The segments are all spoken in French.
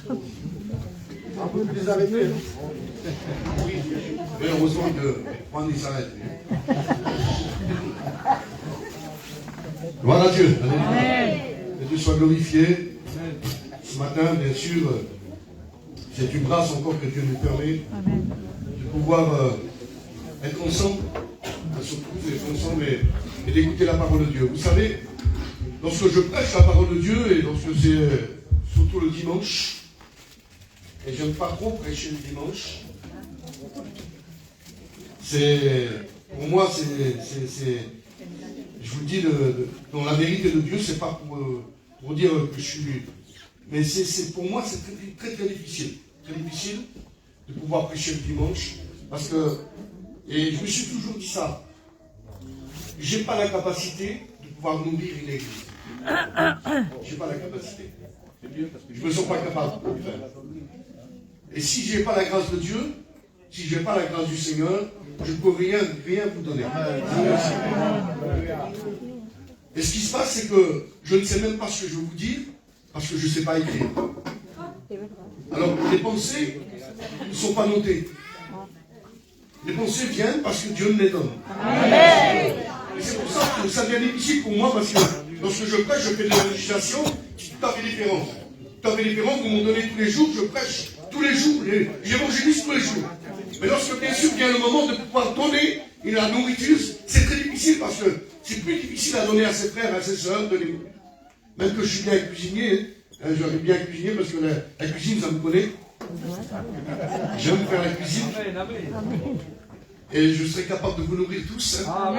Vous les arrêtez. Oui, mais heureusement que Juan il s'arrête. Gloire à Dieu. Alléluia. Que Dieu soit glorifié. Ce matin, bien sûr, c'est une grâce encore que Dieu nous permet de pouvoir être ensemble, surtout d'être ensemble et d'écouter la parole de Dieu. Vous savez, lorsque je prêche la parole de Dieu et lorsque c'est surtout le dimanche, et j'aime pas trop prêcher le dimanche, pour moi, je vous le dis, dans la vérité de Dieu, c'est pas pour dire que je suis, mais pour moi, c'est très, très, très difficile. Très difficile de pouvoir prêcher le dimanche, parce que, et je me suis toujours dit ça, j'ai pas la capacité de pouvoir nourrir une église. J'ai pas la capacité. Je me sens pas capable de le faire. Et si j'ai pas la grâce de Dieu, si j'ai pas la grâce du Seigneur, je ne peux rien vous donner. Et ce qui se passe, c'est que je ne sais même pas ce que je vais vous dire, parce que je ne sais pas écrire. Alors, les pensées ne sont pas notées. Les pensées viennent parce que Dieu me les donne. Et c'est pour ça que ça devient difficile pour moi, parce que lorsque je prêche, je fais de la législation qui est tout à fait différente. Tout à fait différente, vous m'en donnez tous les jours, je prêche tous les jours, j'évangélise tous les jours. Mais lorsque bien sûr vient le moment de pouvoir donner la nourriture, c'est très difficile parce que c'est plus difficile à donner à ses frères, à ses soeurs, même que je suis bien cuisinier, hein, j'aurais bien cuisiné parce que la cuisine ça me connaît. J'aime faire la cuisine. Et je serai capable de vous nourrir tous. Hein. Ça,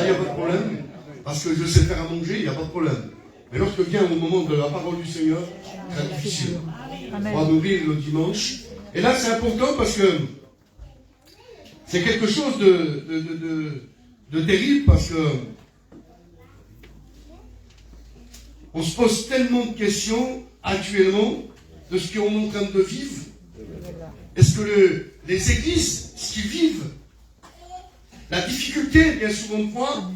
il n'y a pas de problème. Parce que je sais faire à manger, il n'y a pas de problème. Mais lorsque vient au moment de la parole du Seigneur, c'est très difficile. On va nourrir le dimanche. Et là, c'est important parce que c'est quelque chose de terrible parce que on se pose tellement de questions actuellement de ce qu'on est en train de vivre. Est-ce que les églises, ce qu'ils vivent, la difficulté, bien souvent de fois,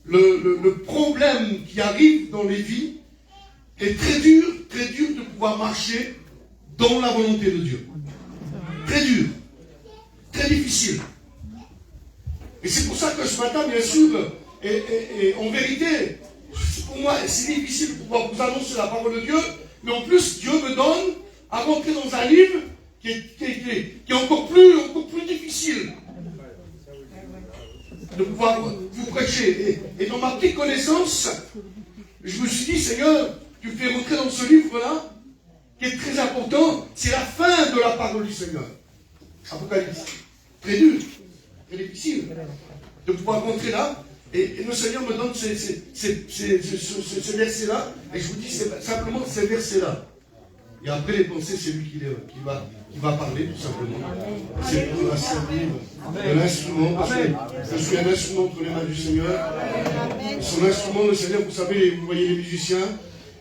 le problème qui arrive dans les vies est très dur de pouvoir marcher dans la volonté de Dieu. Très dur. Très difficile. Et c'est pour ça que ce matin, bien sûr, et en vérité, pour moi, c'est difficile de pouvoir vous annoncer la parole de Dieu, mais en plus, Dieu me donne à rentrer dans un livre qui est encore plus difficile de pouvoir vous prêcher. Et dans ma petite connaissance, je me suis dit, Seigneur, tu me fais rentrer dans ce livre-là, qui est très important, c'est la fin de la parole du Seigneur. Apocalypse. Très dur, très difficile de pouvoir rentrer là. Et le Seigneur me donne ces versets-là, et je vous dis simplement ces versets-là. Et après les pensées, c'est lui qui va parler, tout simplement. C'est pour servir de l'instrument, parce que je suis un instrument entre les mains du Seigneur. Et son instrument, le Seigneur, vous savez, vous voyez les musiciens,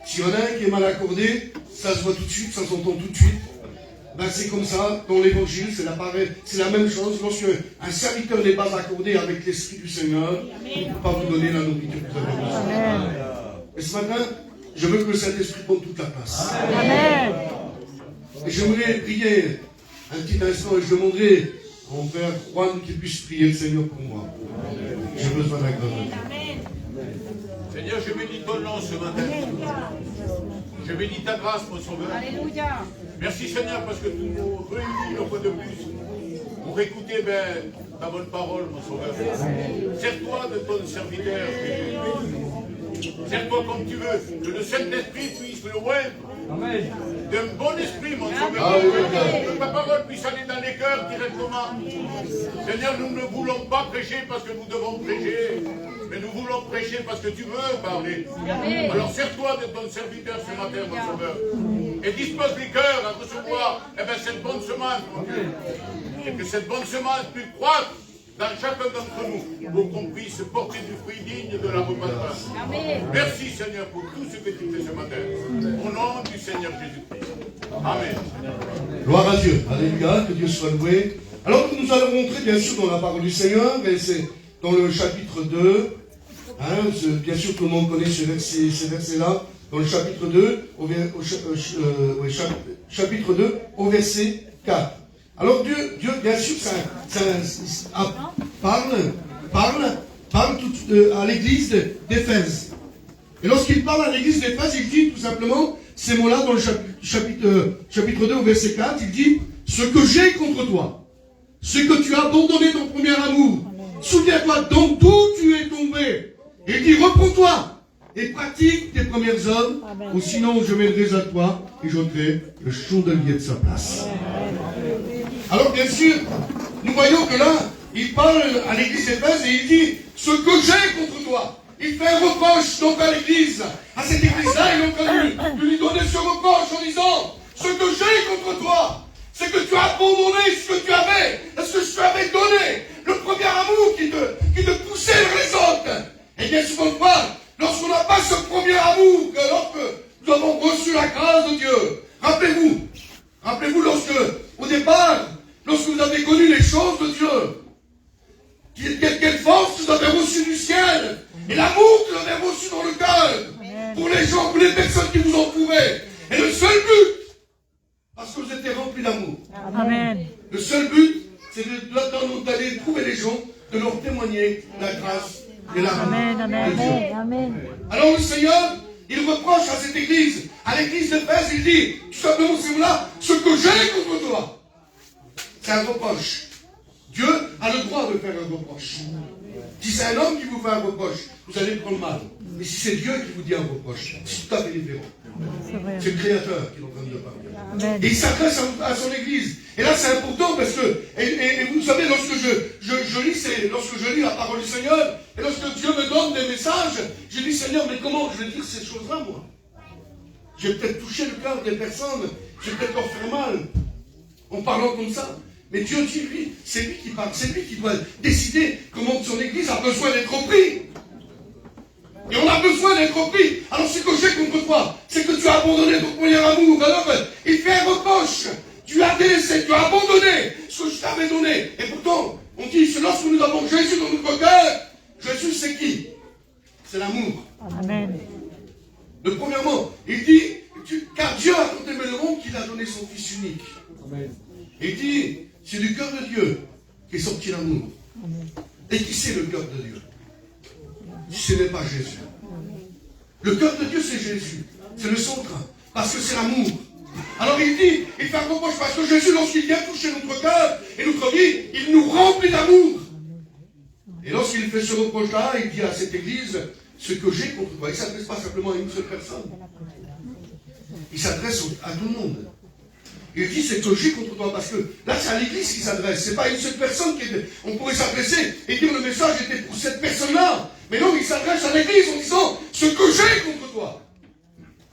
s'il y en a un qui est mal accordé, ça se voit tout de suite, ça s'entend tout de suite. Ben c'est comme ça, dans l'évangile, c'est la même chose. Lorsque un serviteur n'est pas accordé avec l'Esprit du Seigneur, il ne peut pas vous donner la nourriture que vous avez besoin. Et ce matin, je veux que le Saint-Esprit prenne toute la place. Amen. Et j'aimerais prier un petit instant et je demanderai à mon frère Juan qu'il puisse prier le Seigneur pour moi. J'ai besoin d'un grand. Seigneur, je bénis ton nom ce matin. Je bénis ta grâce, mon Sauveur. Alléluia. Merci Seigneur parce que tu nous réunis une fois de plus pour écouter ta bonne parole, mon Sauveur. Sers-toi de ton serviteur. Sers-toi comme tu veux. Que le Saint-Esprit puisse le oindre d'un bon esprit, mon Sauveur. Que ta parole puisse aller dans les cœurs directement. Seigneur, nous ne voulons pas prêcher parce que nous devons prêcher, mais nous voulons prêcher parce que tu veux parler. Alors sers-toi de ton serviteur ce matin, mon Sauveur. Et dispose les cœurs à recevoir cette bonne semence, mon Dieu. Et que cette bonne semence puisse croître dans chacun d'entre nous, pour qu'on puisse porter du fruit digne de la repentance. Merci Seigneur pour tout ce que tu fais ce matin. Au nom du Seigneur Jésus-Christ. Amen. Gloire à Dieu. Alléluia, que Dieu soit loué. Alors que nous allons rentrer bien sûr dans la parole du Seigneur, mais c'est dans le chapitre 2. Hein, bien sûr tout le monde connaît ces versets-là. dans le chapitre 2, chapitre 2, au verset 4. Alors Dieu bien sûr, parle à l'église d'Éphèse. Et lorsqu'il parle à l'église d'Éphèse, il dit tout simplement ces mots-là dans le chapitre 2 au verset 4, il dit « Ce que j'ai contre toi, ce que tu as abandonné ton premier amour, souviens-toi donc d'où tu es tombé. » Et il dit « Reprends-toi et pratique tes premières œuvres, ou sinon je viendrai à toi et j'ôterai le chandelier de sa place. » Alors bien sûr, nous voyons que là, il parle à l'église d'Éphèse et il dit « Ce que j'ai contre toi ». Il fait un reproche donc à l'église, à cette église-là, et donc de lui donner ce reproche en disant « Ce que j'ai contre toi, c'est que tu as abandonné ce que tu avais, ce que je t'avais donné, le premier amour qui te poussait vers les autres. » Et bien souvent fois, lorsqu'on n'a pas ce premier amour, que lorsque nous avons reçu la grâce de Dieu, rappelez-vous lorsque, au départ, lorsque vous avez connu les choses de Dieu, quelle force vous avez reçu du ciel, et l'amour que vous avez reçu dans le cœur, pour les gens, pour les personnes qui vous entouraient. Et le seul but, parce que vous étiez remplis d'amour. Amen. Le seul but, c'est d'aller trouver les gens, de leur témoigner la grâce et l'amour de Dieu. Amen. Alors le Seigneur, il reproche à cette église, à l'église d'Éphèse, il dit, tout simplement, c'est là, ce que j'ai contre toi. C'est un reproche. Dieu a le droit de faire un reproche. Si c'est un homme qui vous fait un reproche, vous allez prendre mal. Mais si c'est Dieu qui vous dit un reproche, c'est tout à fait différent. C'est le Créateur qui est en train de parler. Et il s'adresse à son église. Et là, c'est important parce que, et vous savez, lorsque je lis la parole du Seigneur, et lorsque Dieu me donne des messages, je dis, Seigneur, mais comment je vais dire ces choses-là, moi? J'ai peut-être touché le cœur des personnes, j'ai peut-être leur fait mal, en parlant comme ça. Mais Dieu dit, lui, c'est lui qui parle, c'est lui qui doit décider comment son église a besoin d'être repris. Et on a besoin d'être repris. Alors ce que j'ai contre toi, c'est que tu as abandonné ton premier amour. Alors il fait un reproche. Tu as délaissé, tu as abandonné ce que je t'avais donné. Et pourtant, on dit, lorsque nous avons Jésus dans notre cœur, Jésus c'est qui? C'est l'amour. Amen. Le premièrement, il dit, car Dieu a tant aimé le monde qu'il a donné son Fils unique. Amen. Il dit, c'est du cœur de Dieu qu'est sorti l'amour. Et qui c'est le cœur de Dieu? Ce n'est pas Jésus. Le cœur de Dieu, c'est Jésus. C'est le centre. Parce que c'est l'amour. Alors il dit, il fait un reproche parce que Jésus, lorsqu'il vient toucher notre cœur et notre vie, il nous remplit d'amour. Et lorsqu'il fait ce reproche-là, il dit à cette église, ce que j'ai contre toi, il ne s'adresse pas simplement à une seule personne. Il s'adresse à tout le monde. Il dit, c'est que j'ai contre toi, parce que là, c'est à l'église qui s'adresse. Ce n'est pas à une seule personne on pourrait s'adresser et dire le message était pour cette personne-là. Mais non, il s'adresse à l'église en disant, ce que j'ai contre toi.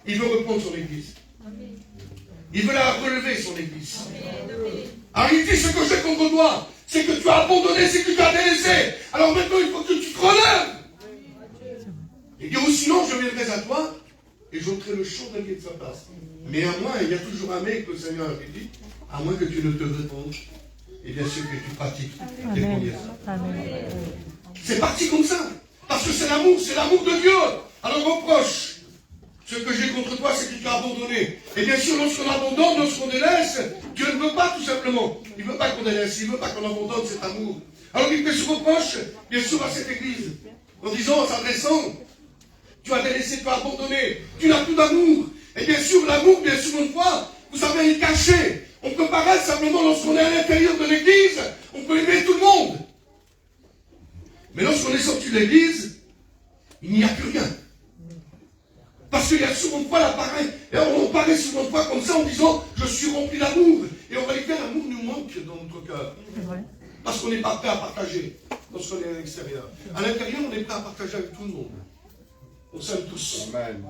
Il veut reprendre son église. Il veut la relever, son église. Alors il dit, ce que j'ai contre toi, c'est que tu as abandonné, c'est que tu as délaissé. Alors maintenant, il faut que tu te relèves. Il dit, ou sinon, je viendrai à toi et j'ôterai le chandelier de sa place. Mais à moins, il y a toujours un mais que le Seigneur avait dit, à moins que tu ne te répondes, et bien sûr que tu pratiques tes premières. C'est parti comme ça. Parce que c'est l'amour de Dieu. Alors reproche. Ce que j'ai contre toi, c'est que tu as abandonné. Et bien sûr, lorsqu'on abandonne, lorsqu'on délaisse, Dieu ne veut pas tout simplement. Il ne veut pas qu'on délaisse, il ne veut pas qu'on abandonne cet amour. Alors il fait ce reproche, bien sûr, à cette église, en disant, en s'adressant, tu as délaissé, tu as abandonné, tu n'as plus d'amour. Et bien sûr, l'amour, bien sûr, une fois, vous savez, il est caché. On peut paraître simplement lorsqu'on est à l'intérieur de l'église, on peut aimer tout le monde. Mais lorsqu'on est sorti de l'église, il n'y a plus rien. Parce qu'il y a souvent de fois l'appareil, et on paraît souvent de fois comme ça en disant, je suis rempli d'amour. Et en réalité, l'amour nous manque dans notre cœur. Parce qu'on n'est pas prêt à partager lorsqu'on est à l'extérieur. À l'intérieur, on est prêt à partager avec tout le monde. On s'aime tous. Amen.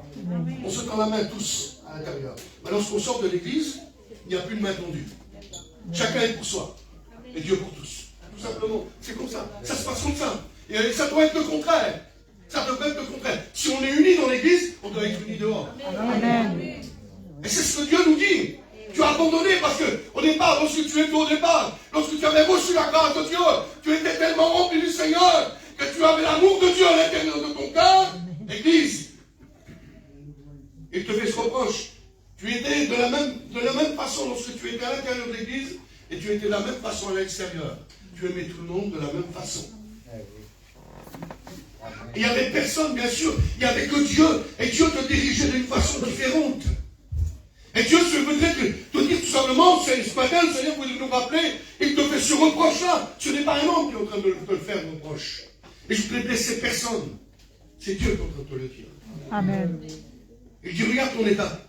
On se tend la main tous à l'intérieur. Mais lorsqu'on sort de l'église, il n'y a plus de main tendue. Chacun est pour soi. Et Dieu pour tous. Tout simplement. C'est comme ça. Ça se passe comme ça. Et ça doit être le contraire. Ça doit être le contraire. Si on est unis dans l'église, on doit être unis dehors. Amen. Et c'est ce que Dieu nous dit. Tu as abandonné parce que au départ, lorsque tu étais au départ, lorsque tu avais reçu la grâce de Dieu, tu étais tellement rempli du Seigneur que tu avais l'amour de Dieu à l'intérieur de ton cœur. Église, et te fait ce reproche. Tu étais de la même façon lorsque tu étais à l'intérieur de l'église, et tu étais de la même façon à l'extérieur. Tu aimais tout le monde de la même façon. Il n'y avait personne, bien sûr, il n'y avait que Dieu, et Dieu te dirigeait d'une façon différente. Et Dieu se voudrait te dire tout simplement, ce matin, le Seigneur voulait nous rappeler, il te fait ce reproche-là. Ce n'est pas un homme qui est en train de te faire un reproche. Et je ne voulais blesser personne. C'est Dieu qui est en train de te le dire. Amen. Il dit, regarde ton état.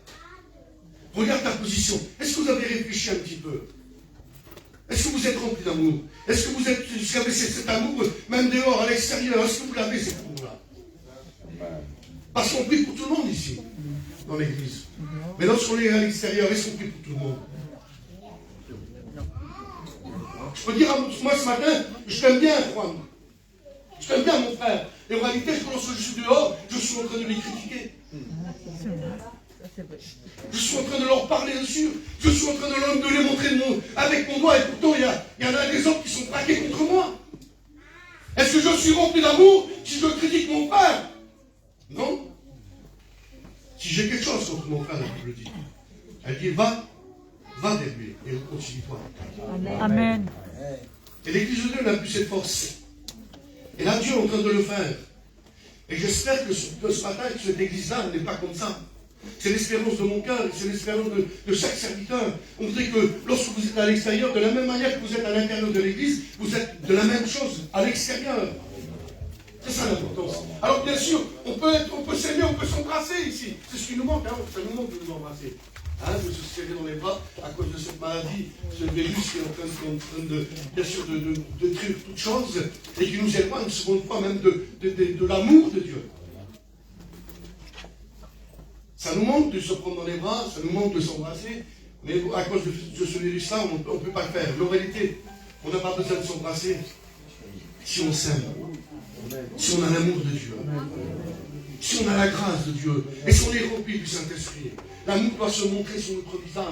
Regarde ta position. Est-ce que vous avez réfléchi un petit peu? Est-ce que vous êtes rempli d'amour? Est-ce que vous avez cet amour, même dehors, à l'extérieur? Est-ce que vous l'avez, cet amour-là? Parce qu'on prie pour tout le monde ici, dans l'église. Mais lorsqu'on est à l'extérieur, est-ce qu'on prie pour tout le monde? Je peux dire à moi ce matin, je t'aime bien, Juan. Je t'aime bien, mon frère. Et en réalité, lorsque je suis dehors, je suis en train de les critiquer. Je suis en train de leur parler dessus. Je suis en train de les montrer avec mon doigt. Et pourtant, il y en a des hommes qui sont braqués contre moi. Est-ce que je suis rempli d'amour si je critique mon frère? Non. Si j'ai quelque chose contre mon frère, la Bible dit. Elle dit, va vers lui et continue-toi. Amen. Et l'Église de Dieu n'a plus cette force. Et là, Dieu est en train de le faire. Et j'espère que ce matin, que cette Église-là n'est pas comme ça. C'est l'espérance de mon cœur, c'est l'espérance de chaque serviteur. On dit que lorsque vous êtes à l'extérieur, de la même manière que vous êtes à l'intérieur de l'Église, vous êtes de la même chose à l'extérieur. C'est ça l'importance. Alors bien sûr, on peut s'aimer, on peut s'embrasser ici. C'est ce qui nous manque, hein. Ça nous manque de nous embrasser. Hein, de se serrer dans les bras à cause de cette maladie, ce virus qui est en train de bien sûr, de détruire toutes choses et qui nous éloigne une seconde fois même de l'amour de Dieu. Ça nous manque de se prendre dans les bras, ça nous manque de s'embrasser, mais à cause de ce virus-là, on ne peut pas le faire. En réalité, on n'a pas besoin de s'embrasser si on s'aime, si on a l'amour de Dieu, si on a la grâce de Dieu, et si on est rempli du Saint-Esprit. L'amour doit se montrer sur notre visage.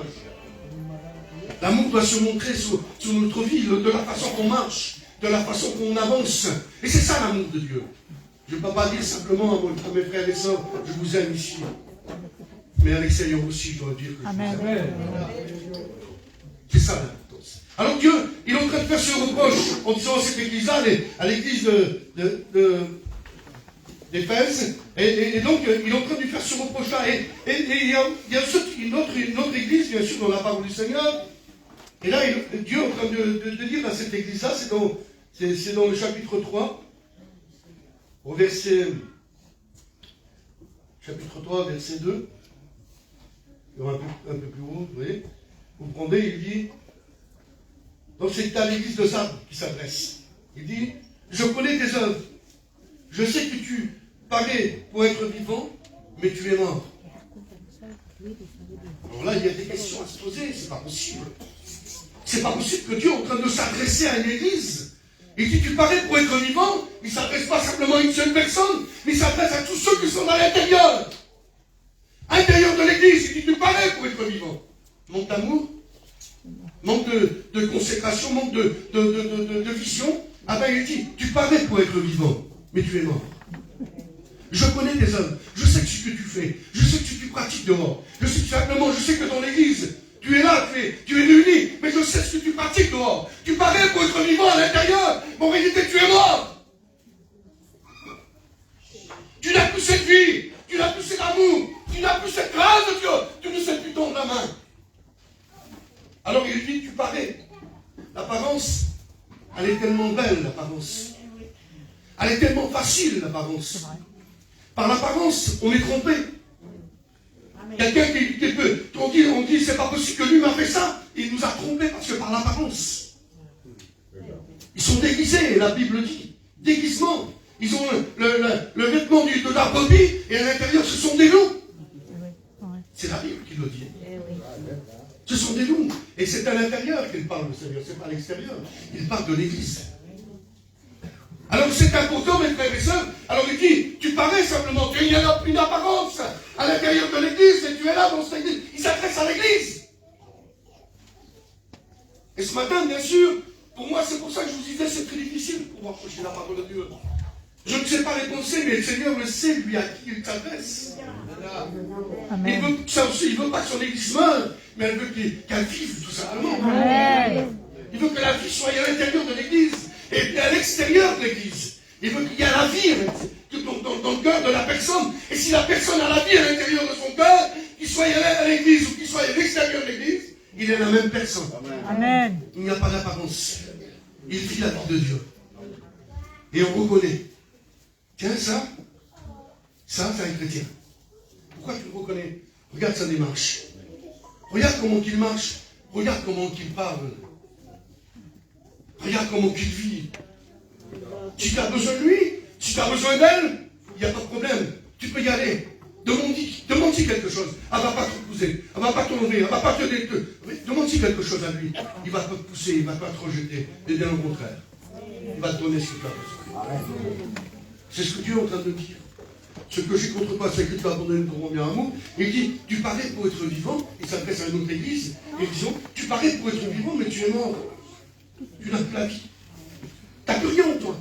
L'amour doit se montrer sur notre vie, de la façon qu'on marche, de la façon qu'on avance. Et c'est ça l'amour de Dieu. Je ne peux pas dire simplement à mes frères et sœurs, je vous aime ici. Mais à l'extérieur aussi, je dois dire que je vous aime. C'est ça l'importance. Alors Dieu, il est en train de faire ce reproche en disant à cette église-là, à l'église d'Éphèse, et donc il est en train de lui faire ce reproche-là. Et il y a une autre église, bien sûr, dans la parole du Seigneur. Et là, Dieu est en train de dire à cette église-là, c'est dans le chapitre 3, au verset... Chapitre 3, verset 2. Un peu plus haut, vous voyez. Vous prenez, il dit... Donc c'est à l'église de Sardes qui s'adresse. Il dit, je connais tes œuvres. Je sais que tu parais pour être vivant, mais tu es mort. Alors là, il y a des questions à se poser, c'est pas possible. C'est pas possible que Dieu est en train de s'adresser à une église. Il dit, tu parais pour être vivant, il ne s'adresse pas simplement à une seule personne, mais il s'adresse à tous ceux qui sont à l'intérieur. À l'intérieur de l'église, il dit, tu parais pour être vivant. Manque d'amour, manque de consécration, manque de vision. Ah ben il dit, tu parais pour être vivant, mais tu es mort. Je connais tes œuvres, je sais ce que tu fais, je sais que tu pratiques dehors, je sais que dans l'église, tu es là, tu es réuni, mais je sais ce que tu pratiques dehors. Tu parais pour être vivant à l'intérieur, mais en réalité tu es mort. Tu n'as plus cette vie, tu n'as plus cet amour, tu n'as plus cette grâce de Dieu, tu ne sais plus tendre la main. Alors il dit, tu parais. L'apparence, elle est tellement belle, l'apparence. Elle est tellement facile, l'apparence. Par l'apparence, on est trompé. Quelqu'un qui peut, on dit, c'est pas possible que lui m'a fait ça. Il nous a trompés parce que par l'apparence. Ils sont déguisés, la Bible dit. Déguisement. Ils ont le vêtement de la brebis et à l'intérieur, ce sont des loups. C'est la Bible qui le dit. Ce sont des loups. Et c'est à l'intérieur qu'il parle, le Seigneur. C'est pas à l'extérieur. Il parle de l'Église. Alors c'est important, mes frères et sœurs. Alors il dit, tu parais simplement, il y a une apparence à l'intérieur de l'église et tu es là dans cette église. Il s'adresse à l'église. Et ce matin, bien sûr, pour moi, c'est pour ça que je vous disais, c'est très difficile de pouvoir prêcher la parole de Dieu. Je ne sais pas les pensées, mais le Seigneur le sait, lui, à qui il s'adresse. Il ne veut pas que son église meure, mais elle veut qu'elle vive, tout simplement. Amen. Il veut que la vie soit à l'intérieur de l'église et à l'extérieur de l'église. Il veut qu'il y ait la vie dans le cœur de la personne. Et si la personne a la vie à l'intérieur de son cœur, qu'il soit à l'église ou qu'il soit à l'extérieur de l'église, il est la même personne. Amen. Il n'y a pas d'apparence. Il vit la vie de Dieu. Et on reconnaît. Tiens, ça, c'est un chrétien. Pourquoi tu le reconnais? Regarde sa démarche. Regarde comment il marche. Regarde comment il parle. Regarde comment il vit. Si tu as besoin de lui, si tu as besoin d'elle, il n'y a pas de problème. Tu peux y aller. Demande-y quelque chose. Elle ne va pas te pousser. Elle ne va pas t'enlever. Elle ne va pas te... Demande-y quelque chose à lui. Il va pas te pousser. Il ne va pas te rejeter. Et bien au contraire. Il va te donner ce que tu as besoin. C'est ce que Dieu est en train de dire. Ce que j'ai contre toi, c'est que tu as abandonné ton premier amour. Il dit, tu parais pour être vivant. Il s'adresse à une autre église. Et disons, tu parais pour être vivant, mais tu es mort. Tu n'as plus la vie. Tu n'as plus rien en toi.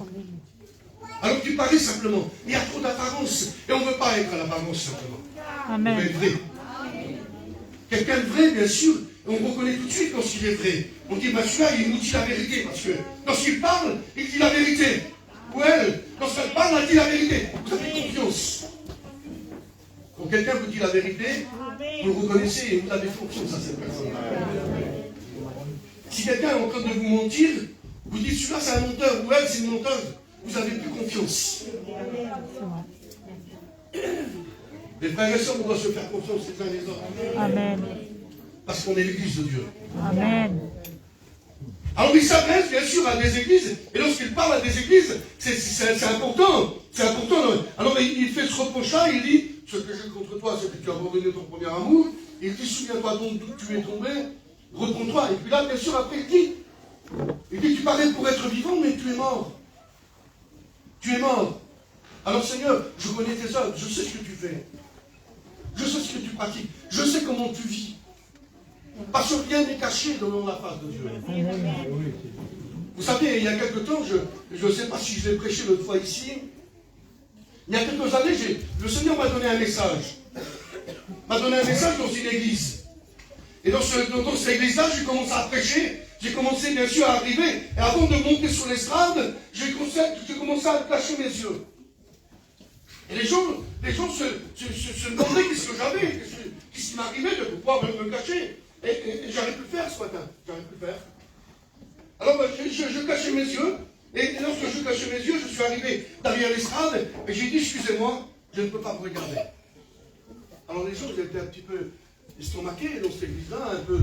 Alors tu parais simplement. Il y a trop d'apparence. Et on ne veut pas être à l'apparence simplement. Amen. On veut être vrai. Quelqu'un de vrai, bien sûr, on reconnaît tout de suite quand il est vrai. On dit, celui-là, il nous dit la vérité. Parce que lorsqu'il parle, il dit la vérité. Ou elle, lorsqu'elle parle, elle dit la vérité. Vous avez confiance. Quand quelqu'un vous dit la vérité, vous le reconnaissez et vous avez confiance à cette personne. Si quelqu'un est en train de vous mentir, vous dites celui-là c'est un menteur ou elle c'est une menteuse, vous n'avez plus confiance. Les frères et sœurs, on doit se faire confiance les uns les autres. Amen. Parce qu'on est l'église de Dieu. Amen. Alors il s'adresse bien sûr à des églises, et lorsqu'il parle à des églises, c'est important. C'est important. Alors il fait ce reproche-là, il dit, ce que j'ai contre toi, c'est que tu as abandonné ton premier amour. Il dit, souviens-toi donc d'où tu es tombé, retourne-toi. Et puis là, bien sûr, après il dit, tu parais pour être vivant, mais tu es mort. Tu es mort. Alors Seigneur, je connais tes œuvres, je sais ce que tu fais. Je sais ce que tu pratiques. Je sais comment tu vis. Parce que rien n'est caché devant la face de Dieu. Vous savez, il y a quelque temps, je ne sais pas si je l'ai prêché l'autre fois ici, il y a quelques années, le Seigneur m'a donné un message. M'a donné un message dans une église. Et dans cette église-là, j'ai commencé à prêcher. J'ai commencé bien sûr à arriver. Et avant de monter sur l'estrade, j'ai commencé à cacher mes yeux. Et les gens se demandaient qu'est-ce que j'avais, qu'est-ce qui m'arrivait de pouvoir me cacher. Et j'aurais pu le faire ce matin. J'aurais pu le faire. Alors je cachais mes yeux. Et lorsque je cachais mes yeux, je suis arrivé derrière l'estrade. Et j'ai dit, excusez-moi, je ne peux pas vous regarder. Alors les gens étaient un petit peu estomaqués dans cette église-là, un peu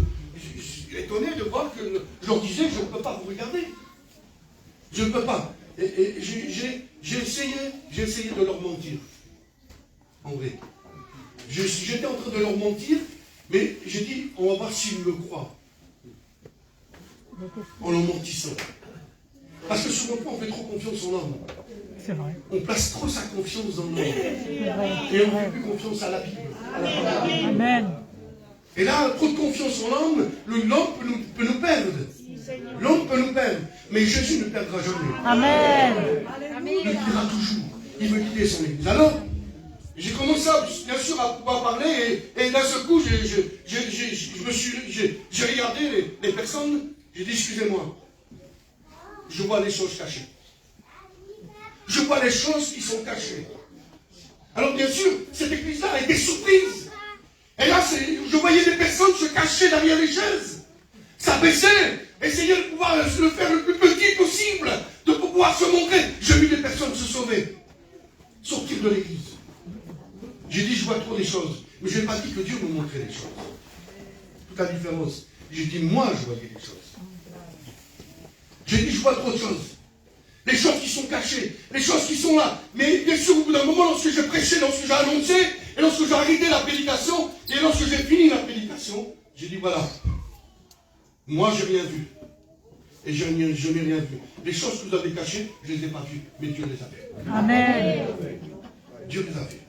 étonnés de voir que je leur disais, je ne peux pas vous regarder. Je ne peux pas. Et j'ai essayé de leur mentir. En vrai. J'étais en train de leur mentir, mais j'ai dit, on va voir s'ils me croient. En leur mentissant. Parce que souvent, on fait trop confiance en l'homme. C'est vrai. On place trop sa confiance dans l'homme. Et on ne fait plus confiance à la Bible. Amen. Et là, trop de confiance en l'homme, l'homme peut nous perdre. L'homme peut nous perdre. Mais Jésus ne perdra jamais. Amen. Il le dira toujours. Il veut guider son église. Alors, j'ai commencé bien sûr à pouvoir parler et d'un seul coup, j'ai regardé les personnes, j'ai dit, excusez-moi, je vois les choses cachées. Je vois les choses qui sont cachées. Alors bien sûr, cette église-là a été surprise. Et là, je voyais des personnes se cacher derrière les chaises. S'abaisser, essayer de pouvoir le faire le plus petit possible, de pouvoir se montrer. J'ai vu des personnes se sauver, sortir de l'église. J'ai dit, je vois trop des choses. Mais je n'ai pas dit que Dieu me montrait les choses. Toute la différence. J'ai dit, moi, je voyais les choses. J'ai dit, je vois trop de choses. Les choses qui sont cachées, les choses qui sont là. Mais bien sûr, au bout d'un moment, lorsque j'ai prêché, lorsque j'ai annoncé, et lorsque j'ai arrêté la prédication, et lorsque j'ai fini la prédication, j'ai dit, voilà, moi, j'ai rien vu. Et je n'ai rien vu. Les choses que vous avez cachées, je ne les ai pas vues, mais Dieu les a vues. Amen. Dieu les a vues.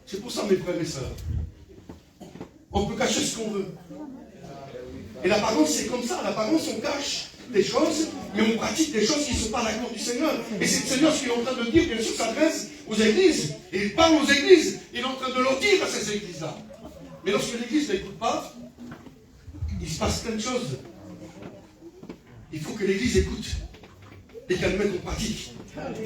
C'est pour ça, mes frères et sœurs, on peut cacher ce qu'on veut. Et l'apparence, c'est comme ça. L'apparence, on cache. des choses, mais on pratique des choses qui ne sont pas l'accord du Seigneur. Et c'est le Seigneur ce qu'il est en train de dire, bien sûr, s'adresse aux églises. Et il parle aux églises. Il est en train de leur dire à ces églises-là. Mais lorsque l'église n'écoute pas, il se passe plein de choses. Il faut que l'église écoute et qu'elle mette en pratique.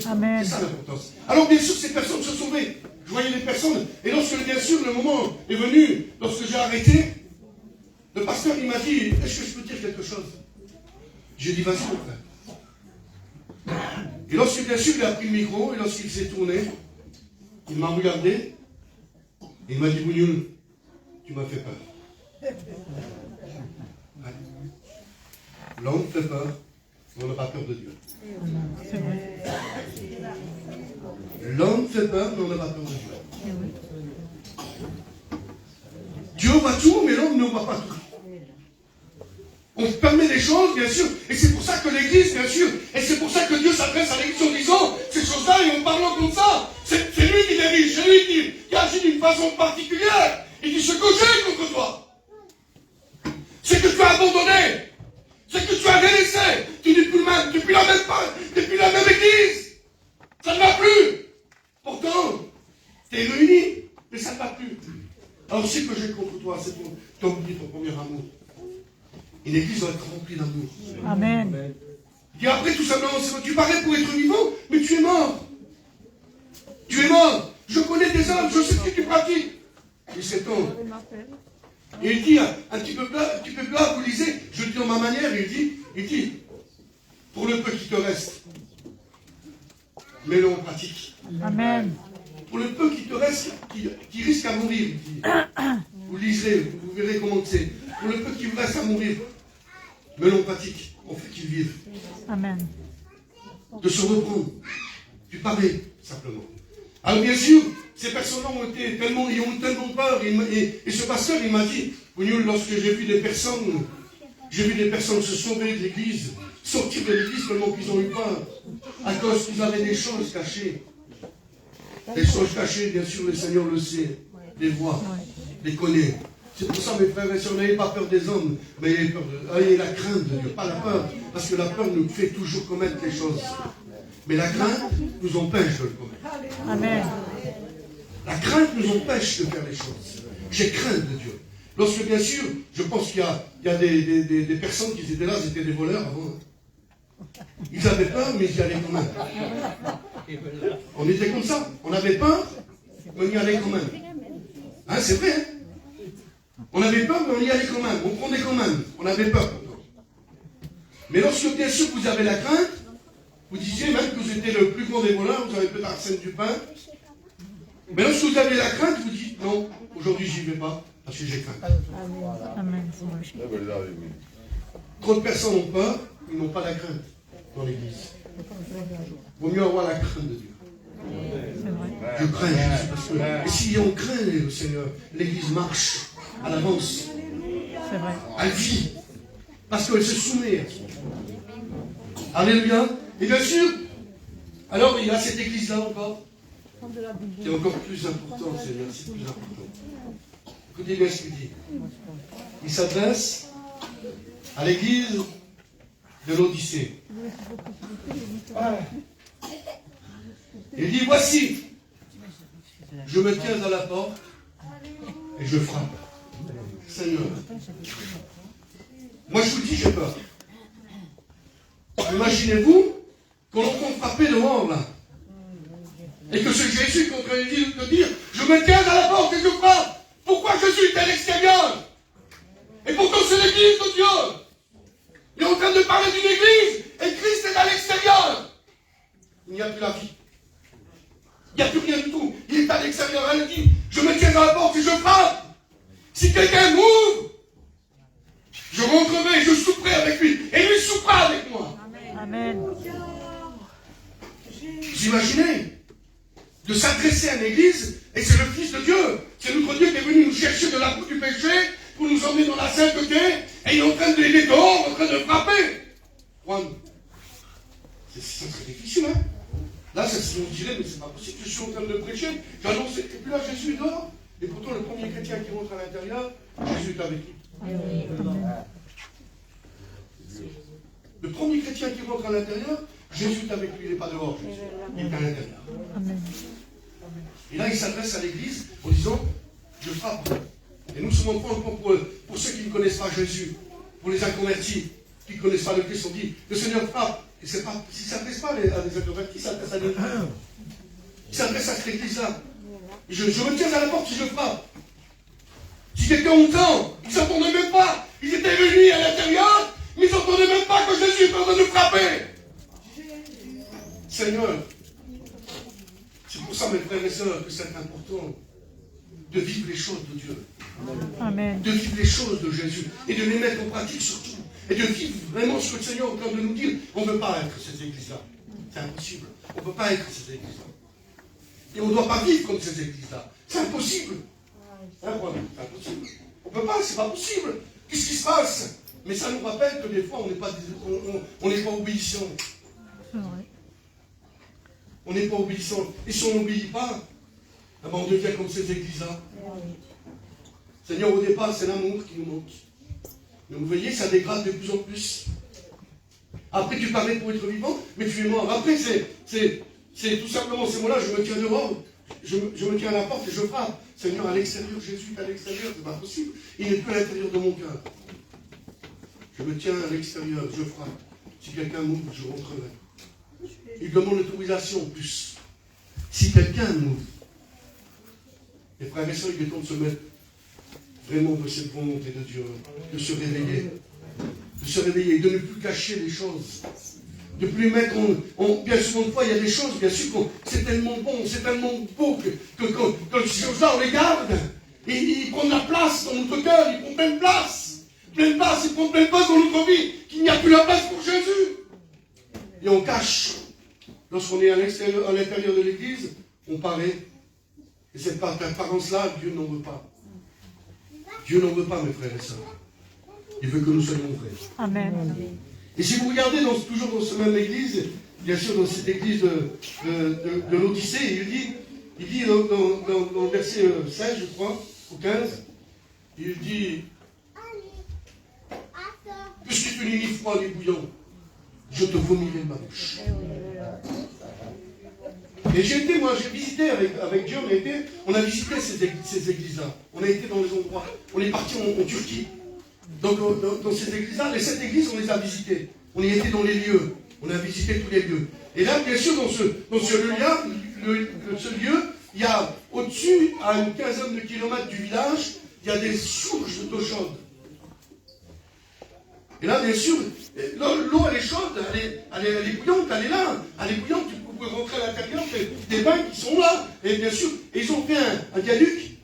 Amen. C'est ça l'importance. Alors bien sûr, ces personnes se sauvaient. Je voyais les personnes. Et lorsque, bien sûr, le moment est venu, lorsque j'ai arrêté, le pasteur, il m'a dit, est-ce que je peux dire quelque chose? J'ai dit, vas-y, mon frère. Et lorsque, bien sûr, il a pris le micro, et lorsqu'il s'est tourné, il m'a regardé, et il m'a dit, Bougnoul, tu m'as fait peur. Ouais. L'homme fait peur, mais on n'a pas peur de Dieu. C'est vrai. L'homme fait peur, mais on n'a pas peur de Dieu. Dieu voit tout, mais l'homme ne voit pas tout. On permet des choses, bien sûr, et c'est pour ça que l'Église, bien sûr, et c'est pour ça que Dieu s'adresse à l'Église en disant ces choses-là et en parlant comme ça. C'est lui qui dirige, c'est lui qui agit d'une façon particulière. Il dit ce que j'ai contre toi, c'est que tu as abandonné, c'est que tu as délaissé, tu n'es plus le même, depuis la même Église. Ça ne va plus. Pourtant, tu es réuni, mais ça ne va plus. Alors ce que j'ai contre toi, c'est ton premier amour. Une église doit être remplie d'amour. Amen. Et après, tout simplement, tu parais pour être vivant, mais tu es mort. Tu es mort. Je connais des hommes, je sais ce que tu pratiques. Et c'est ton. Et il dit, un petit peu là, vous lisez, je le dis dans ma manière, il dit, pour le peu qui te reste, mets-le en pratique. Amen. Pour le peu qui te reste, qui risque à mourir, il dit. Vous liserez, vous verrez comment c'est. Pour le peu qui vous reste à mourir, mais l'on pratique, on fait qu'ils vivent. Amen. De se reprendre, du parler, simplement. Alors bien sûr, ces personnes-là ont eu tellement peur, et ce pasteur, il m'a dit, lorsque j'ai vu des personnes se sauver de l'église, sortir de l'église tellement qu'ils ont eu peur, à cause qu'ils avaient des choses cachées. Les choses cachées, bien sûr, le Seigneur le sait, les voit, les connaît. C'est pour ça, mes frères et sœurs, n'ayez pas peur des hommes, mais ayez la crainte de Dieu, pas la peur, parce que la peur nous fait toujours commettre les choses. Mais la crainte nous empêche de le commettre. Amen. La crainte nous empêche de faire les choses. J'ai crainte de Dieu. Lorsque, bien sûr, je pense qu'il y a des personnes qui étaient là, c'était des voleurs avant. Ils avaient peur, mais ils y allaient quand même. On était comme ça. On avait peur, mais on y allait quand même. Hein, c'est vrai, hein? On avait peur, mais on y allait quand même. On prenait quand même. On avait peur. Mais lorsque, bien sûr, vous avez la crainte, vous disiez même que vous étiez le plus grand des voleurs, vous avez peut-être Arsène Dupin. Mais lorsque vous avez la crainte, vous dites non, aujourd'hui j'y vais pas, parce que j'ai crainte. Amen. Trop de personnes ont peur, ils n'ont pas la crainte dans l'église. Il vaut mieux avoir la crainte de Dieu. C'est vrai. Je crains Jésus, parce que si on craint le Seigneur, l'église marche à l'avance. C'est vrai. Elle vit. Parce qu'elle se soumet. Alléluia. Et bien sûr, alors il y a cette église-là encore. C'est encore plus important, Seigneur, c'est plus important. Écoutez bien ce qu'il dit. Il s'adresse à l'église de l'Odyssée. Il dit, voici, je me tiens à la porte et je frappe. Seigneur, moi je vous dis, j'ai peur. Imaginez-vous qu'on entend frapper dehors là. Et que c'est Jésus qui est en train de dire, je me tiens à la porte et je frappe. Pourquoi Jésus est à l'extérieur? Et pourtant c'est l'église de Dieu. Il est en train de parler d'une église et Christ est à l'extérieur. Il n'y a plus la vie. Il n'y a plus rien du tout. Il est à l'extérieur. Elle dit, je me tiens à la porte et je frappe. Si quelqu'un m'ouvre, je rentrerai et je souperai avec lui. Et lui soupera avec moi. Amen. Vous imaginez de s'adresser à une église, et c'est le Fils de Dieu. C'est notre Dieu qui est venu nous chercher de la route du péché pour nous emmener dans la sainteté, et il est en train de les dehors, en train de frapper. Juan, c'est difficile, hein? Là, ça se dirait, mais c'est pas possible, je suis en train de prêcher, j'annonce, et puis là, Jésus est dehors, et pourtant, le premier chrétien qui rentre à l'intérieur, Jésus est avec lui. Le premier chrétien qui rentre à l'intérieur, Jésus est avec lui, il n'est pas dehors, Jésus. Il est à l'intérieur. Amen. Et là, il s'adresse à l'église en disant, je frappe. Et nous sommes en point pour ceux qui ne connaissent pas Jésus, pour les inconvertis, qui ne connaissent pas le Christ, on dit, le Seigneur frappe. Et c'est pas, s'il ne s'adresse pas à des inconvertis, il s'adresse à l'église. Il s'adresse à cette église-là. Je me tiens à la porte et je frappe. Si quelqu'un entend, ils n'entendaient même pas. Ils étaient venus à l'intérieur, mais ils n'entendaient même pas que Jésus est en train de frapper. Seigneur, c'est pour ça, mes frères et sœurs, que c'est important de vivre les choses de Dieu. Amen. De vivre les choses de Jésus et de les mettre en pratique surtout. Et de vivre vraiment ce que le Seigneur est en train de nous dire. On ne veut pas être ces églises-là. C'est impossible. On ne peut pas être ces églises-là. Et on ne doit pas vivre comme ces églises-là. C'est impossible. C'est impossible. On ne peut pas, c'est pas possible. Qu'est-ce qui se passe? Mais ça nous rappelle que des fois, on n'est pas obéissant. C'est vrai. On n'est pas obéissant. Et si on n'obéit pas, eh ben on devient comme ces églises-là. Seigneur, au départ, c'est l'amour qui nous manque. Mais vous voyez, ça dégrade de plus en plus. Après, tu parlais pour être vivant, mais tu es mort. Après, c'est tout simplement ces mots-là, je me tiens dehors, je me tiens à la porte et je frappe. Seigneur, à l'extérieur, Jésus est à l'extérieur, c'est pas possible. Il n'est plus à l'intérieur de mon cœur. Je me tiens à l'extérieur, je frappe. Si quelqu'un m'ouvre, je rentrerai. Il demande l'autorisation en plus. Si quelqu'un m'ouvre, les frères et sœurs, il est temps de se mettre vraiment de cette volonté de Dieu, de se réveiller, de ne plus cacher les choses, de ne plus mettre bien souvent de fois, il y a des choses, bien sûr, c'est tellement bon, c'est tellement beau que ces choses-là, on les garde, et ils prennent la place dans notre cœur, ils prennent plein de place, ils prennent plein de place dans notre vie, qu'il n'y a plus la place pour Jésus. Et on cache. Lorsqu'on est à l'intérieur de l'église, on paraît. Et cette apparence-là, Dieu n'en veut pas. Dieu n'en veut pas, mes frères et sœurs. Il veut que nous soyons vrais. Amen. Et si vous regardez toujours dans cette même église, bien sûr dans cette église de l'Odyssée, il dit dans le verset 16, je crois, ou 15, il dit, puisque tu n'es ni froid ni bouillant, je te vomirai ma bouche. Et j'ai visité avec Dieu, on a visité ces églises-là. On a été dans les endroits. On est parti en Turquie. Donc, dans ces églises-là, les 7 églises, on les a visitées. On y était dans les lieux. On a visité tous les lieux. Et là, bien sûr, dans ce lieu, il y a au-dessus, à une quinzaine de kilomètres du village, il y a des sources d'eau chaude. Et là, bien sûr, l'eau, elle est chaude, elle est bouillante, elle est là. Elle est bouillante, vous pouvez rentrer à l'intérieur, des bains qui sont là. Et bien sûr, ils ont fait un viaduc,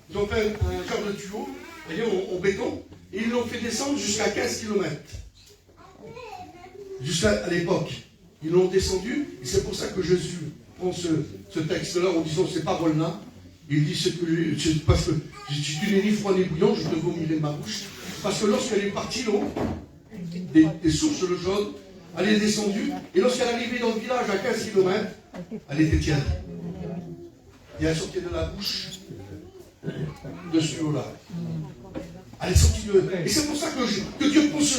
ils ont fait un genre de tuyau, en béton, et ils l'ont fait descendre jusqu'à 15 km. Jusqu'à l'époque. Ils l'ont descendu, et c'est pour ça que Jésus prend ce texte-là en disant ces paroles-là. Il dit parce que si tu n'es ni froid ni bouillant, je te vomirai ma bouche. Parce que lorsqu'elle est partie, l'eau, des sources de chaude, elle est descendue, et lorsqu'elle est arrivée dans le village à 15 km, elle était tiède. Et elle sortait de la bouche de ce eau-là. Elle est sortie de... Et c'est pour ça que Dieu pousse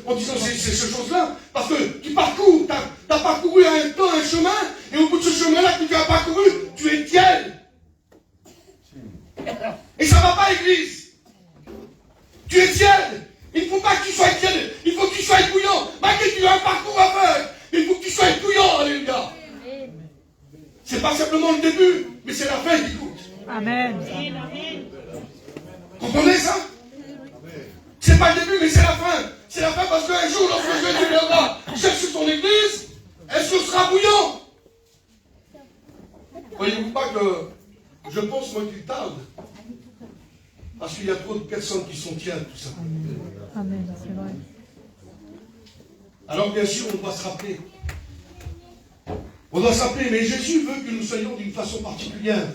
en disant ces choses-là, parce que tu parcours, tu as parcouru un temps, un chemin, et au bout de ce chemin-là que tu as parcouru, tu es tiède. Et ça ne va pas, Église. Tu es tiède. Il ne faut pas que tu sois tiède. Il faut que tu sois bouillant. Malgré que tu as un parcours à faire, il faut que tu sois bouillant, alléluia. C'est pas simplement le début, mais c'est la fin qui coûte. Amen. Comprenez ça? C'est pas le début, mais c'est la fin. C'est la fin parce qu'un jour, lorsque Jésus viendra chercher son église, est-ce que ce sera bouillant? Voyez-vous pas que je pense, moi, qu'il tarde? Parce qu'il y a trop de personnes qui sont tièdes, tout ça. Amen, c'est vrai. Alors, bien sûr, on doit se rappeler. On doit se rappeler, mais Jésus veut que nous soyons d'une façon particulière.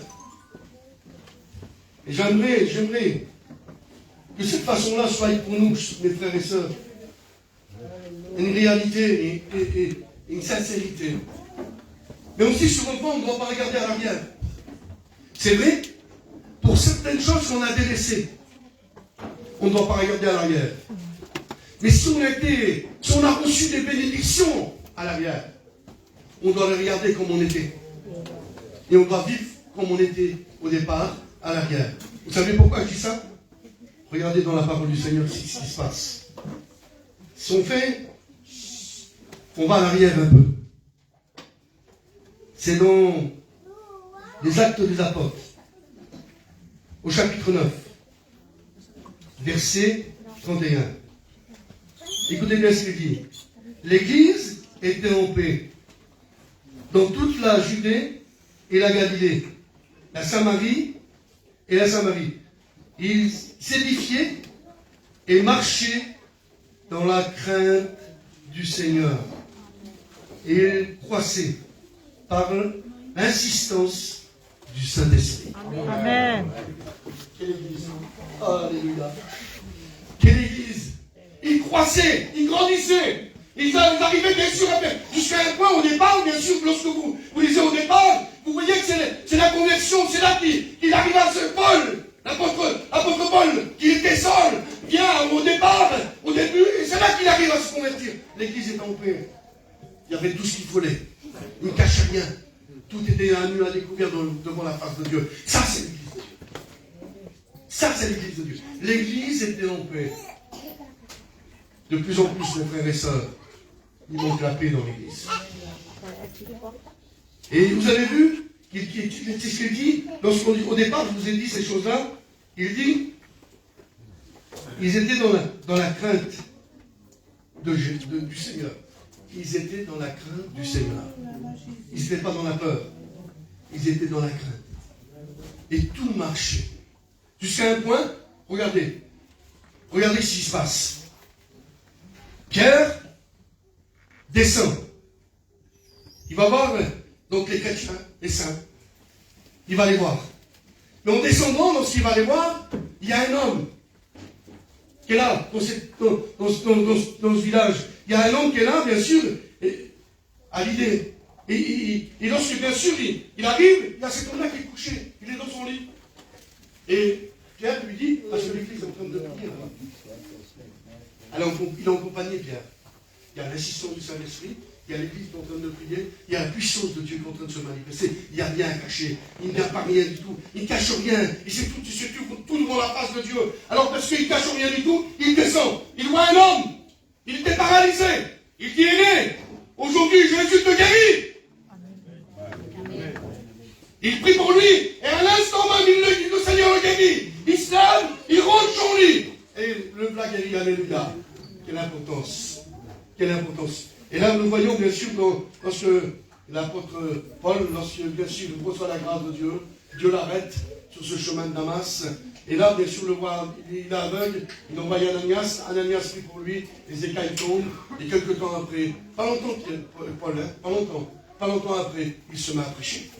Et j'aimerais que cette façon-là soit pour nous, mes frères et sœurs, une réalité et une sincérité. Mais aussi, sur le point, on ne doit pas regarder à l'arrière. C'est vrai, pour certaines choses qu'on a délaissées, on ne doit pas regarder à l'arrière. Mais si on a reçu des bénédictions à l'arrière, on doit les regarder comme on était. Et on doit vivre comme on était au départ, à l'arrière. Vous savez pourquoi je dis ça? Regardez dans la parole du Seigneur ce qui se passe. Si on va à l'arrière un peu. C'est dans les Actes des Apôtres, au chapitre 9, verset 31. Écoutez bien ce qu'il dit. L'Église était en paix dans toute la Judée et la Galilée, la Samarie et la Samarie. Ils s'édifiaient et marchaient dans la crainte du Seigneur. Et ils croissaient par l'insistance du Saint-Esprit. Amen. Quelle église. Alléluia. Quelle église. Ils croissaient, ils grandissaient. Ils arrivaient bien sûr jusqu'à un point au départ, bien sûr, lorsque vous lisez au départ, vous voyez que c'est la conversion, c'est là qu'il arrive à ce Paul, l'apôtre Paul, qui était seul, vient au départ, au début, et c'est là qu'il arrive à se convertir. L'église est en paix. Il y avait tout ce qu'il fallait. Il ne cachait rien. Tout était à nu, à découvert devant la face de Dieu. Ça, c'est l'église de Dieu. Ça, c'est l'église de Dieu. L'église était en paix. De plus en plus, mes frères et sœurs, ils manquent la paix dans l'église. Et vous avez vu, c'est ce qu'il dit, lorsqu'au départ, je vous ai dit ces choses-là, il dit, ils étaient dans la crainte du Seigneur. Ils étaient dans la crainte du Seigneur. Ils n'étaient pas dans la peur. Ils étaient dans la crainte. Et tout marchait. Jusqu'à un point, regardez ce qui se passe. Pierre descend. Il va voir donc les chrétiens, les saints. Il va les voir. Mais en descendant, lorsqu'il va les voir, il y a un homme qui est là, dans ce village. Il y a un homme qui est là, bien sûr, à l'idée. Et lorsque, bien sûr, il arrive, il y a cet homme-là qui est couché. Il est dans son lit. Et Pierre lui dit, parce que l'église est en train de prier là-bas. Alors, il est en compagnie de Pierre. Il y a l'assistance du Saint-Esprit, il y a l'église qui est en train de prier, il y a la puissance de Dieu qui est en train de se manifester. Il n'y a rien à cacher. Il n'y a pas rien du tout. Il ne cache rien. Et c'est tout devant la face de Dieu. Alors, parce qu'il ne cache rien du tout, il descend. Il voit un homme. Il était paralysé. Il dit, aîné, aujourd'hui, Jésus te guérit. Amen. Il prie pour lui. Et à l'instant même, le Seigneur le guérit. Il se lève, il rentre son lit. Et le plat guérit, alléluia. Quelle importance. Quelle importance. Et là, nous voyons bien sûr lorsque l'apôtre Paul, lorsque bien sûr il reçoit la grâce de Dieu, Dieu l'arrête sur ce chemin de Damas. Et là, bien sûr, le voit, il est aveugle, il envoie Ananias prie pour lui, les écailles tombent, et quelques temps après, pas longtemps, Paul, pas longtemps après, il se met à prêcher.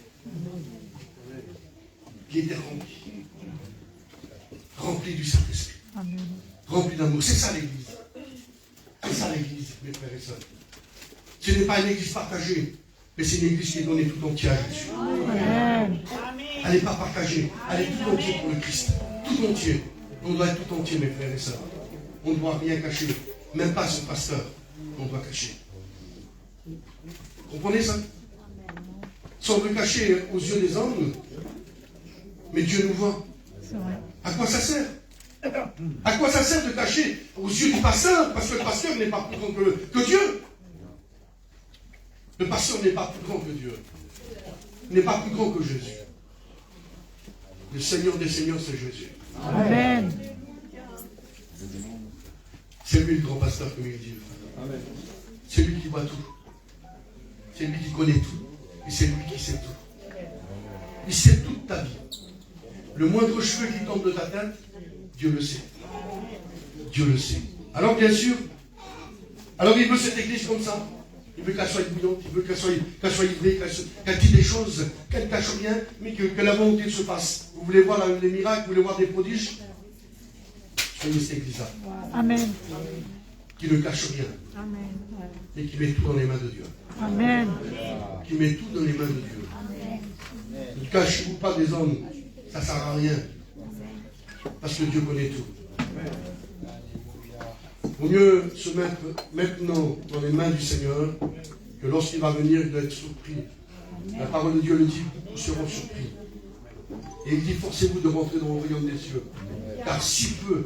Il était rempli du Saint-Esprit, rempli d'amour. C'est ça l'église. C'est ça l'église, mes frères et sœurs. Ce n'est pas une église partagée, mais c'est une église qui est donnée tout entière à Jésus. Amen. Elle n'est pas partagée, elle est tout entière pour le Christ. Tout entier. On doit être tout entier, mes frères et sœurs. On ne doit rien cacher, même pas son pasteur. On doit cacher. Vous comprenez ça? Si on veut cacher aux yeux des hommes, mais Dieu nous voit. À quoi ça sert? À quoi ça sert de cacher aux yeux du pasteur? Parce que le pasteur n'est pas plus grand que Dieu. Le pasteur n'est pas plus grand que Dieu. Il n'est pas plus grand que Jésus. Le Seigneur des Seigneurs, c'est Jésus. Amen. C'est lui le grand pasteur, comme il dit. Amen. C'est lui qui voit tout. C'est lui qui connaît tout. Et c'est lui qui sait tout. Il sait toute ta vie. Le moindre cheveu qui tombe de ta tête, Dieu le sait. Dieu le sait. Alors bien sûr, il veut cette église comme ça. Il veut qu'elle soit bouillante, il veut qu'elle soit livrée, qu'elle dise des choses, qu'elle ne cache rien, mais que la volonté se passe. Vous voulez voir les miracles, vous voulez voir des prodiges? Soyez cette église-là. Amen. Qui ne cache rien. Amen. Mais qui met tout dans les mains de Dieu. Amen. Qui met tout dans les mains de Dieu. Amen. Ne cachez-vous pas des hommes, ça ne sert à rien. Parce que Dieu connaît tout. vaut mieux se mettre maintenant dans les mains du Seigneur que lorsqu'il va venir, il doit être surpris. La parole de Dieu le dit, beaucoup seront surpris. Et il dit, forcez-vous de rentrer dans le royaume des cieux. Car si peu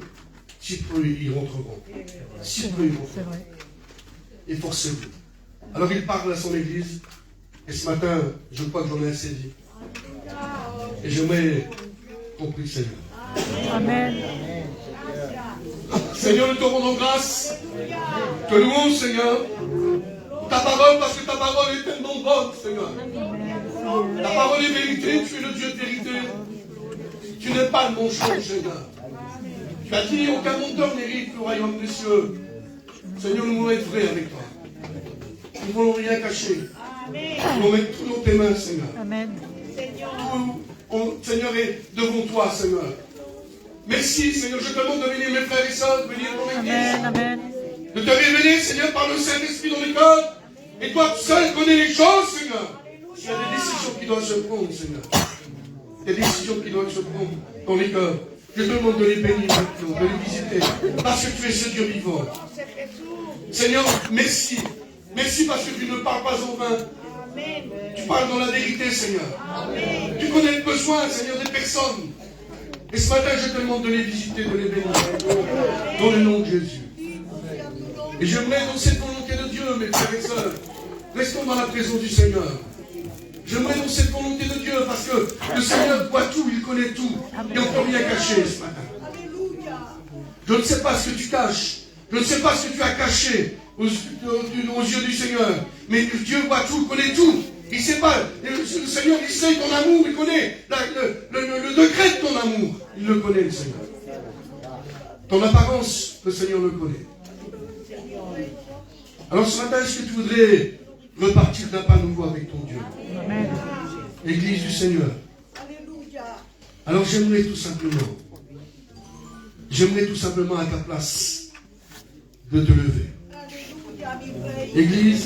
y rentreront. Si peu y rentreront. Et forcez-vous. Alors il parle à son église. Et ce matin, je crois que j'en ai assez dit. Et j'aimerais qu'on prie le Seigneur. Amen. Seigneur, nous te rendons grâce. Te louons, Seigneur. Ta parole, parce que ta parole est tellement bonne, Seigneur. Ta parole est vérité, tu es le Dieu de vérité. Tu n'es pas le mensonge, Seigneur. Tu as dit, aucun menteur n'hérite le royaume des cieux. Seigneur, nous voulons être vrais avec toi. Nous ne voulons rien cacher. Nous voulons mettre tout dans tes mains, Seigneur. Amen. Tout, Seigneur, est devant toi, Seigneur. Merci, Seigneur. Je te demande de bénir mes frères et sœurs, de bénir ton église. Amen. Amen. De te révéler, Seigneur, par le Saint-Esprit dans les cœurs. Et toi seul connais les choses, Seigneur. Il y a des décisions qui doivent se prendre, Seigneur. Des décisions qui doivent se prendre dans les cœurs. Je te demande de les bénir maintenant, de les visiter. Parce que tu es ce Dieu vivant. Seigneur, merci. Merci parce que tu ne parles pas en vain. Tu parles dans la vérité, Seigneur. Tu connais le besoin, Seigneur, des personnes. Et ce matin, je te demande de les visiter, de les bénir. Dans le nom de Jésus. Et j'aimerais dans cette volonté de Dieu, mes frères et sœurs, restons dans la présence du Seigneur. J'aimerais dans cette volonté de Dieu, parce que le Seigneur voit tout, il connaît tout. Et on ne peut rien cacher ce matin. Je ne sais pas ce que tu caches. Je ne sais pas ce que tu as caché aux yeux du Seigneur. Mais Dieu voit tout, il connaît tout. Il ne sait pas. Le Seigneur, il sait ton amour, il connaît le degré de ton amour. Il le connaît, le Seigneur. Ton apparence, le Seigneur le connaît. Alors ce matin, est-ce que tu voudrais repartir d'un pas nouveau avec ton Dieu? Amen. L'église du Seigneur. Alors j'aimerais tout simplement à ta place de te lever. Église.